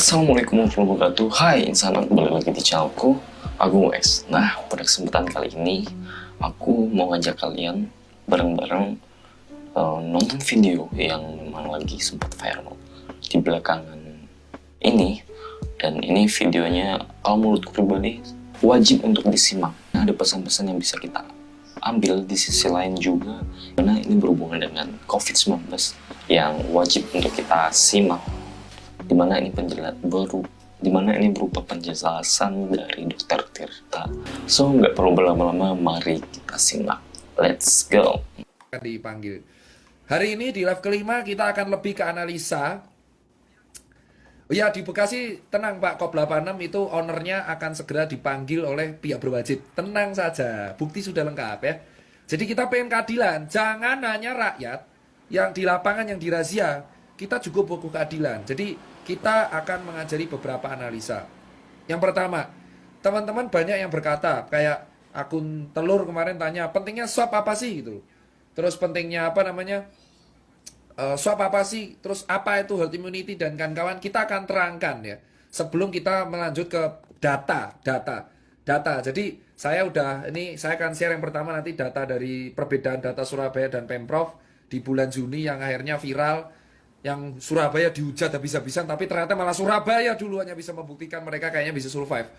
Assalamualaikum warahmatullahi wabarakatuh. Hai insan, kembali lagi di channelku Agung X. Nah, pada kesempatan kali ini aku mau ngajak kalian bareng-bareng nonton video yang memang lagi sempat viral di belakangan ini. Dan ini videonya kalau menurutku pribadi wajib untuk disimak. Nah, ada pesan-pesan yang bisa kita ambil di sisi lain juga, karena ini berhubungan dengan COVID-19 yang wajib untuk kita simak, dimana ini berupa penjelasan dari Dokter Tirta. So, nggak perlu berlama-lama, mari kita simak. Let's go. Dipanggil. Hari ini di live kelima kita akan lebih ke analisa. Ya, di Bekasi tenang Pak, Kop 86 itu ownernya akan segera dipanggil oleh pihak berwajib. Tenang saja, bukti sudah lengkap ya. Jadi kita pengen keadilan, jangan hanya rakyat yang di lapangan yang dirazia. Kita juga butuh keadilan. Jadi kita akan mengajari beberapa analisa. Yang pertama, teman-teman banyak yang berkata, kayak akun telur kemarin tanya, pentingnya swab apa sih gitu. Terus pentingnya apa namanya? Swab apa sih? Terus apa itu herd immunity dan kawan-kawan? Kita akan terangkan ya. Sebelum kita melanjut ke data. Jadi saya akan share yang pertama nanti data dari perbedaan data Surabaya dan Pemprov di bulan Juni yang akhirnya viral. Yang Surabaya dihujat habis-habisan, tapi ternyata malah Surabaya duluannya bisa membuktikan mereka kayaknya bisa survive.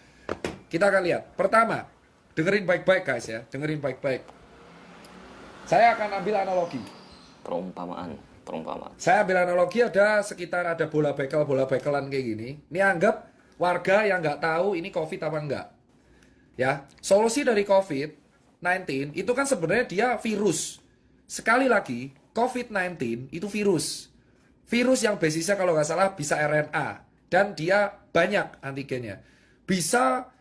Kita akan lihat. Pertama, dengerin baik-baik guys ya, dengerin baik-baik. Saya akan ambil analogi. Perumpamaan. Saya ambil analogi, ada bola bekelan kayak gini. Ini anggap warga yang nggak tahu ini COVID apa enggak. Ya, solusi dari COVID-19 itu kan sebenarnya dia virus. Sekali lagi, COVID-19 itu virus. Virus yang basisnya kalau nggak salah bisa RNA. Dan dia banyak antigennya. Bisa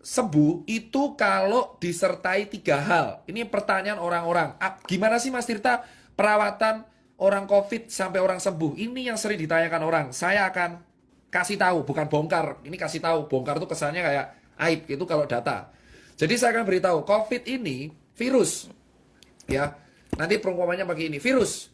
sembuh itu kalau disertai 3 hal. Ini pertanyaan orang-orang. Gimana sih Mas Tirta perawatan orang COVID sampai orang sembuh? Ini yang sering ditanyakan orang. Saya akan kasih tahu, bukan bongkar. Ini kasih tahu. Bongkar tuh kesannya kayak aib itu kalau data. Jadi saya akan beritahu, COVID ini virus. Ya. Nanti perumpamannya pakai ini. Virus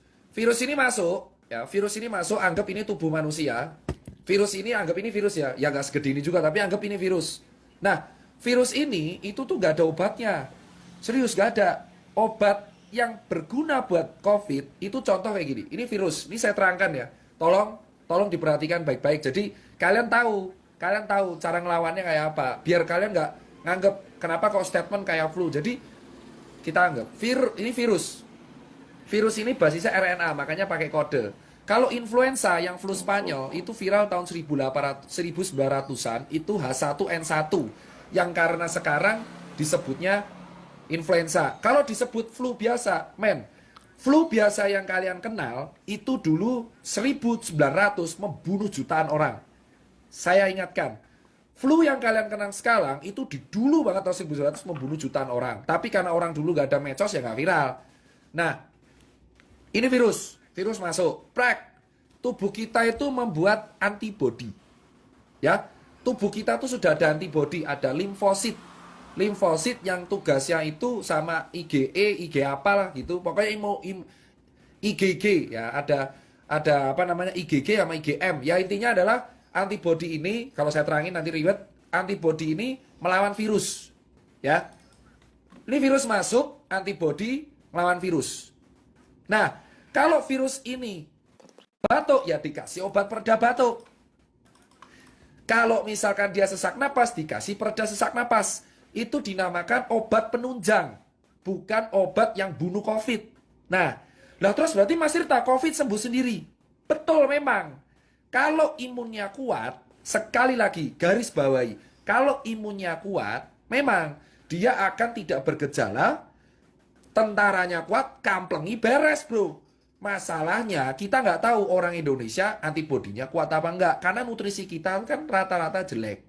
ini masuk. Ya, virus ini masuk, anggap ini tubuh manusia. Virus ini anggap ini virus ya. Ya nggak segede ini juga, tapi anggap ini virus. Nah, virus ini itu tuh nggak ada obatnya. Serius nggak ada. Obat yang berguna buat COVID itu contoh kayak gini. Ini virus. Ini saya terangkan ya. Tolong diperhatikan baik-baik. Jadi kalian tahu cara ngelawannya kayak apa. Biar kalian nggak nganggap kenapa kok statement kayak flu. Jadi kita anggap ini virus. Virus ini basisnya RNA, makanya pakai kode. Kalau influenza yang flu Spanyol itu viral tahun 1900-an, itu H1N1 yang karena sekarang disebutnya influenza. Kalau disebut flu biasa, flu biasa yang kalian kenal itu dulu 1900 membunuh jutaan orang. Saya ingatkan, flu yang kalian kenal sekarang itu di dulu banget tahun 1900 membunuh jutaan orang. Tapi karena orang dulu gak ada medsos ya gak viral. Nah, ini virus masuk, tubuh kita itu membuat antibodi. Ya, tubuh kita tuh sudah ada antibodi, ada limfosit yang tugasnya itu sama IgE, IG apalah gitu. Pokoknya IgG ya, ada apa namanya IgG sama IgM. Ya intinya adalah antibodi ini, kalau saya terangin nanti ribet, antibodi ini melawan virus. Ya. Ini virus masuk, antibodi melawan virus. Nah, kalau virus ini batuk, ya dikasih obat pereda batuk. Kalau misalkan dia sesak napas, dikasih pereda sesak napas. Itu dinamakan obat penunjang, bukan obat yang bunuh COVID. Nah, terus berarti Mas Tirta, COVID sembuh sendiri. Betul memang. Kalau imunnya kuat, sekali lagi, garis bawahi. Kalau imunnya kuat, memang dia akan tidak bergejala. Tentaranya kuat, kamplengi beres bro. Masalahnya kita nggak tahu orang Indonesia antibodinya kuat apa enggak. Karena nutrisi kita kan rata-rata jelek.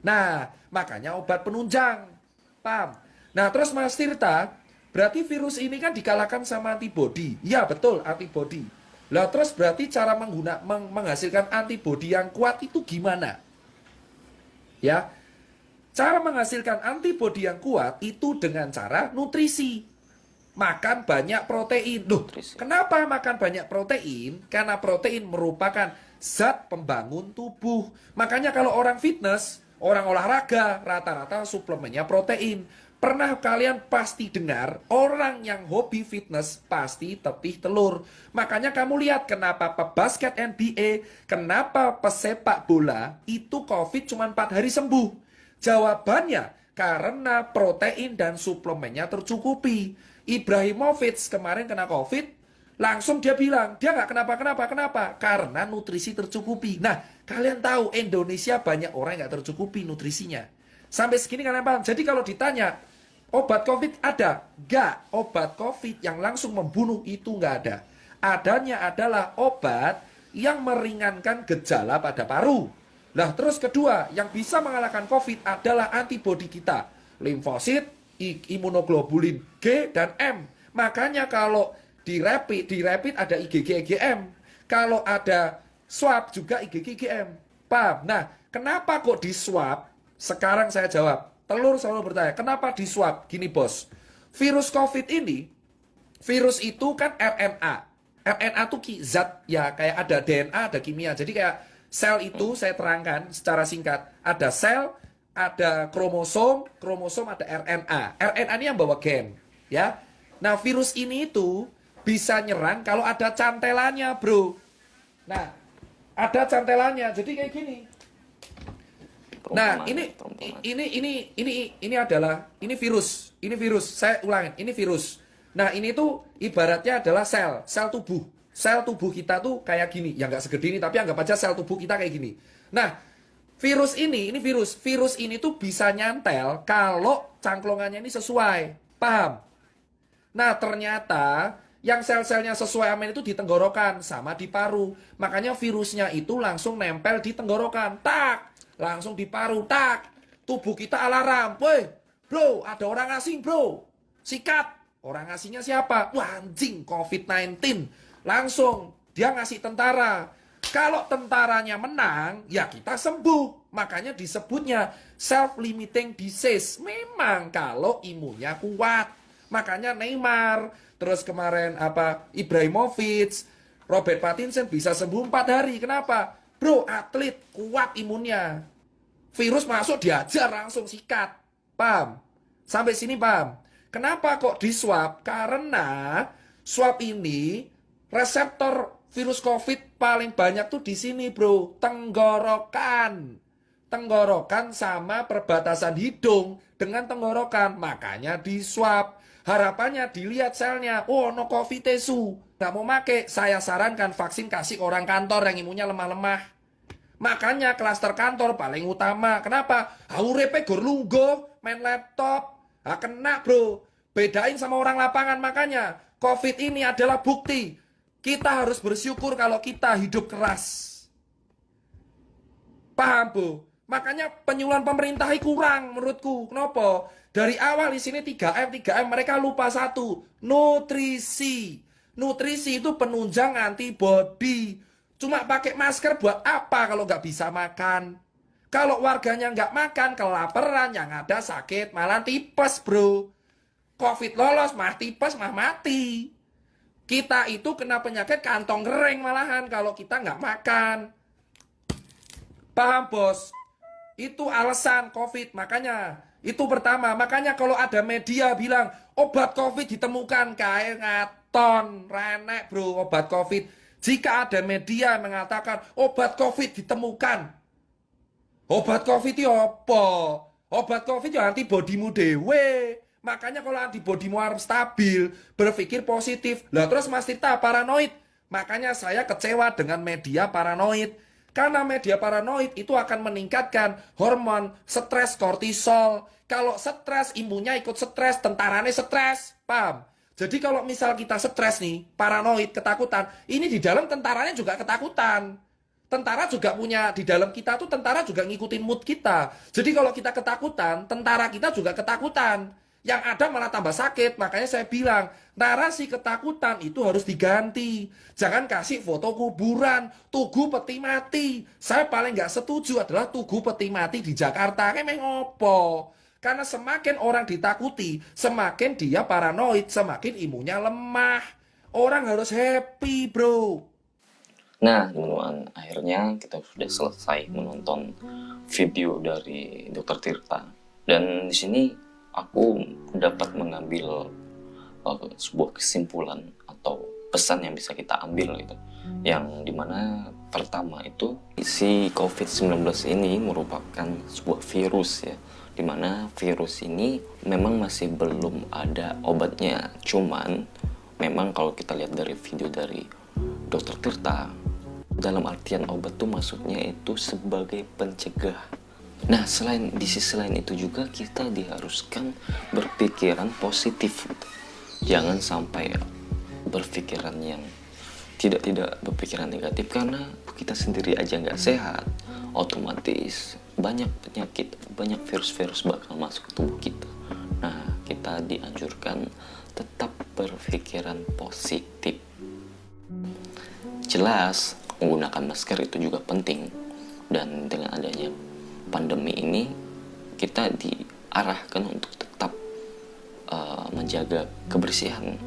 Nah, makanya obat penunjang. Paham? Nah, terus Mas Tirta, berarti virus ini kan dikalahkan sama antibodi. Ya betul, antibodi. Lah terus berarti cara menghasilkan antibodi yang kuat itu gimana? Ya, cara menghasilkan antibodi yang kuat itu dengan cara nutrisi. Makan banyak protein. Loh, kenapa makan banyak protein? Karena protein merupakan zat pembangun tubuh. Makanya kalau orang fitness, orang olahraga, rata-rata suplemennya protein. Pernah kalian pasti dengar orang yang hobi fitness pasti tetih telur. Makanya kamu lihat kenapa pebasket NBA, kenapa pesepak bola itu COVID cuma 4 hari sembuh. Jawabannya karena protein dan suplemennya tercukupi. Ibrahimovic kemarin kena COVID, langsung dia bilang, dia nggak kenapa, karena nutrisi tercukupi. Nah, kalian tahu Indonesia banyak orang yang nggak tercukupi nutrisinya. Sampai segini kalian paham. Jadi kalau ditanya, obat COVID ada? Nggak. Obat COVID yang langsung membunuh itu nggak ada. Adanya adalah obat yang meringankan gejala pada paru. Nah, terus kedua, yang bisa mengalahkan COVID adalah antibodi kita. Limfosit, imunoglobulin G dan M. Makanya kalau di rapid ada IgG IgM. Kalau ada swab juga IgG IgM. Paham? Nah, kenapa kok di swab? Sekarang saya jawab. Telur selalu bertanya, kenapa di swab? Gini bos, virus COVID ini, virus itu kan RNA. RNA itu zat ya, kayak ada DNA, ada kimia. Jadi kayak sel itu saya terangkan secara singkat. Ada sel, ada kromosom, kromosom ada RNA. RNA ini yang bawa gen, ya. Nah, virus ini itu bisa nyerang kalau ada cantelannya, bro. Nah, ada cantelannya. Jadi kayak gini. Nah, ini adalah virus. Ini virus. Saya ulangin, ini virus. Nah, ini tuh ibaratnya adalah sel tubuh. Sel tubuh kita tuh kayak gini. Ya nggak segede ini, tapi anggap aja sel tubuh kita kayak gini. Nah, virus ini virus. Virus ini tuh bisa nyantel kalau cangklongannya ini sesuai. Paham? Nah, ternyata yang sel-selnya sesuai amin itu di tenggorokan sama di paru. Makanya virusnya itu langsung nempel di tenggorokan. Tak! Langsung di paru. Tak! Tubuh kita alarm. Woi, bro, ada orang asing, bro. Sikat. Orang asingnya siapa? Wah, anjing, COVID-19. Langsung dia ngasih tentara. Kalau tentaranya menang, ya kita sembuh. Makanya disebutnya self-limiting disease. Memang kalau imunnya kuat. Makanya Neymar, terus kemarin Ibrahimovic, Robert Pattinson bisa sembuh 4 hari. Kenapa? Bro, atlet kuat imunnya. Virus masuk diajar langsung sikat. Paham? Sampai sini paham? Kenapa kok di swab? Karena swab ini reseptor virus COVID paling banyak tuh di sini, bro. Tenggorokan. Tenggorokan sama perbatasan hidung dengan tenggorokan. Makanya di swab. Harapannya dilihat selnya. Oh, no COVID tesu. Nggak mau make. Saya sarankan vaksin kasih orang kantor yang imunnya lemah-lemah. Makanya klaster kantor paling utama. Kenapa? Urepe gor lungguh, main laptop. Kena, bro. Bedain sama orang lapangan. Makanya COVID ini adalah bukti. Kita harus bersyukur kalau kita hidup keras. Paham, Bu? Makanya penyuluhan pemerintah kurang menurutku. Kenapa? Dari awal di sini 3M mereka lupa satu, nutrisi. Nutrisi itu penunjang antibodi. Cuma pakai masker buat apa kalau nggak bisa makan? Kalau warganya nggak makan, kelaparan, yang ada sakit, malah tipes, bro. COVID lolos, mah tipes, mah mati. Kita itu kena penyakit kantong kering malahan kalau kita nggak makan. Paham, bos? Itu alasan COVID, makanya itu pertama. Makanya kalau ada media bilang obat COVID ditemukan, kayak ngaton, renek, bro, obat COVID. Jika ada media yang mengatakan obat COVID ditemukan, obat COVID itu apa? Obat COVID itu antibodimu dewe. Makanya kalau antibodimu harus stabil, berpikir positif. Lah terus Mas Tirta paranoid. Makanya saya kecewa dengan media paranoid. Karena media paranoid itu akan meningkatkan hormon stres kortisol. Kalau stres, imunnya ikut stres, tentaranya stres. Paham? Jadi kalau misal kita stres nih, paranoid, ketakutan, ini di dalam tentaranya juga ketakutan. Tentara juga punya, di dalam kita tuh tentara juga ngikutin mood kita. Jadi kalau kita ketakutan, tentara kita juga ketakutan. Yang ada malah tambah sakit. Makanya saya bilang, narasi ketakutan itu harus diganti. Jangan kasih foto kuburan, tugu peti mati. Saya paling nggak setuju adalah tugu peti mati di Jakarta. Kayak ngopo. Karena semakin orang ditakuti, semakin dia paranoid, semakin imunnya lemah. Orang harus happy, bro. Nah, teman-teman, akhirnya kita sudah selesai menonton video dari Dr. Tirta. Dan di sini aku dapat mengambil sebuah kesimpulan atau pesan yang bisa kita ambil gitu. Yang dimana pertama itu si COVID-19 ini merupakan sebuah virus ya. Dimana virus ini memang masih belum ada obatnya. Cuman memang kalau kita lihat dari video dari Dr. Tirta, dalam artian obat tuh maksudnya itu sebagai pencegah. Nah, di sisi lain itu juga kita diharuskan berpikiran positif gitu. Jangan sampai berpikiran yang tidak berpikiran negatif, karena kita sendiri aja nggak sehat, otomatis banyak penyakit, banyak virus-virus bakal masuk ke tubuh kita. Nah, kita dianjurkan tetap berpikiran positif. Jelas, menggunakan masker itu juga penting. Dan dengan adanya pandemi ini, kita diarahkan untuk tetap menjaga kebersihan.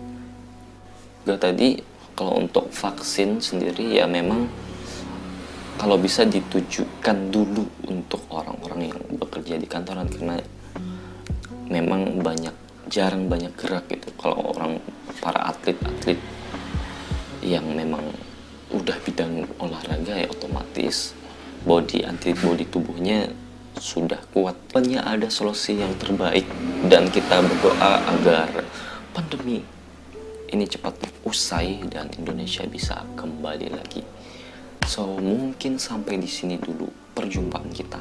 Tadi, kalau untuk vaksin sendiri ya memang kalau bisa ditujukan dulu untuk orang-orang yang bekerja di kantoran, karena memang jarang banyak gerak gitu. Kalau para atlet yang memang udah bidang olahraga ya otomatis antibody tubuhnya sudah kuat. Hanya ada solusi yang terbaik, dan kita berdoa agar pandemi ini cepat usai dan Indonesia bisa kembali lagi. So, mungkin sampai di sini dulu perjumpaan kita.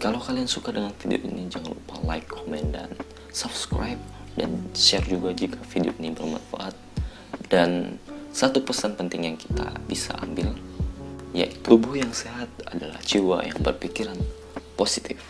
Kalau kalian suka dengan video ini, jangan lupa like, komen, dan subscribe, dan share juga jika video ini bermanfaat. Dan satu pesan penting yang kita bisa ambil, yaitu tubuh yang sehat adalah jiwa yang berpikiran positif.